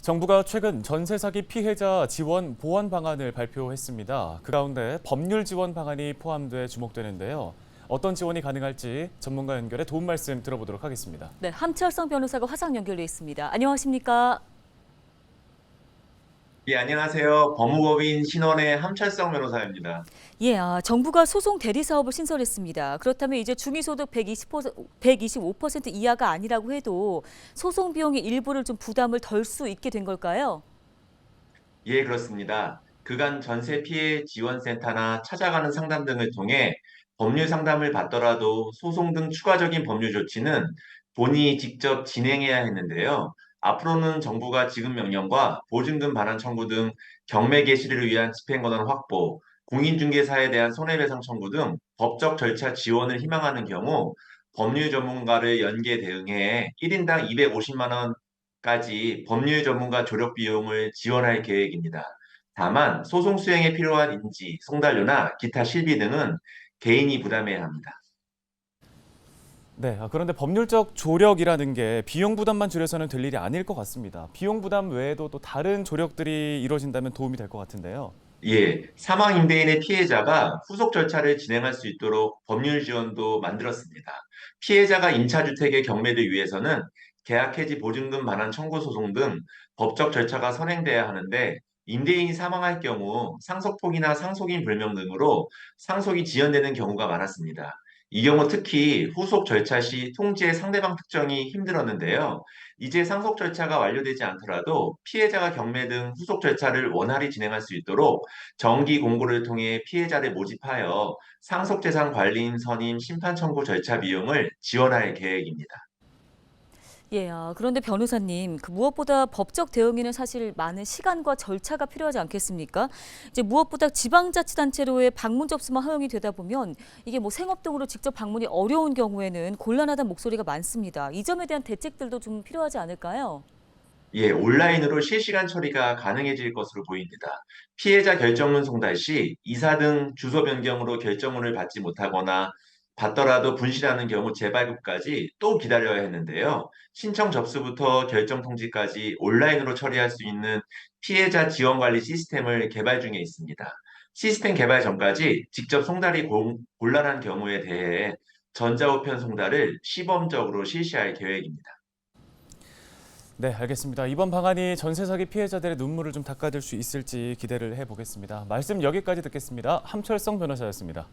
정부가 최근 전세 사기 피해자 지원 보완 방안을 발표했습니다. 그 가운데 법률 지원 방안이 포함돼 주목되는데요. 어떤 지원이 가능할지 전문가 연결해 도움 말씀 들어보도록 하겠습니다. 네, 함철성 변호사가 화상 연결돼 있습니다. 안녕하십니까? 예, 안녕하세요. 법무법인 신원의 함철성 변호사입니다. 예, 정부가 소송 대리 사업을 신설했습니다. 그렇다면 이제 중위소득 125% 이하가 아니라고 해도 소송 비용의 일부를 좀 부담을 덜 수 있게 된 걸까요? 예, 그렇습니다. 그간 전세 피해 지원센터나 찾아가는 상담 등을 통해 법률 상담을 받더라도 소송 등 추가적인 법률 조치는 본인이 직접 진행해야 했는데요. 앞으로는 정부가 지급 명령과 보증금 반환 청구 등 경매 개시를 위한 집행권한 확보, 공인중개사에 대한 손해배상 청구 등 법적 절차 지원을 희망하는 경우 법률 전문가를 연계 대응해 1인당 250만 원까지 법률 전문가 조력 비용을 지원할 계획입니다. 다만 소송 수행에 필요한 인지, 송달료나 기타 실비 등은 개인이 부담해야 합니다. 네, 그런데 법률적 조력이라는 게 비용 부담만 줄여서는 될 일이 아닐 것 같습니다. 비용 부담 외에도 또 다른 조력들이 이루어진다면 도움이 될 것 같은데요. 예, 사망 임대인의 피해자가 후속 절차를 진행할 수 있도록 법률 지원도 만들었습니다. 피해자가 임차주택의 경매를 위해서는 계약 해지 보증금 반환 청구 소송 등 법적 절차가 선행돼야 하는데 임대인이 사망할 경우 상속폭이나 상속인 불명 등으로 상속이 지연되는 경우가 많았습니다. 이 경우 특히 후속 절차 시 통지의 상대방 특정이 힘들었는데요. 이제 상속 절차가 완료되지 않더라도 피해자가 경매 등 후속 절차를 원활히 진행할 수 있도록 정기 공고를 통해 피해자를 모집하여 상속재산 관리인 선임 심판 청구 절차 비용을 지원할 계획입니다. 예, 그런데 변호사님, 무엇보다 법적 대응에는 사실 많은 시간과 절차가 필요하지 않겠습니까? 이제 무엇보다 지방자치단체로의 방문 접수만 허용이 되다 보면 이게 뭐 생업 등으로 직접 방문이 어려운 경우에는 곤란하다는 목소리가 많습니다. 이 점에 대한 대책들도 좀 필요하지 않을까요? 예, 온라인으로 실시간 처리가 가능해질 것으로 보입니다. 피해자 결정문 송달 시 이사 등 주소 변경으로 결정문을 받지 못하거나 받더라도 분실하는 경우 재발급까지 또 기다려야 했는데요. 신청 접수부터 결정 통지까지 온라인으로 처리할 수 있는 피해자 지원 관리 시스템을 개발 중에 있습니다. 시스템 개발 전까지 직접 송달이 곤란한 경우에 대해 전자우편 송달을 시범적으로 실시할 계획입니다. 네, 알겠습니다. 이번 방안이 전세 사기 피해자들의 눈물을 좀 닦아줄 수 있을지 기대를 해보겠습니다. 말씀 여기까지 듣겠습니다. 함철성 변호사였습니다.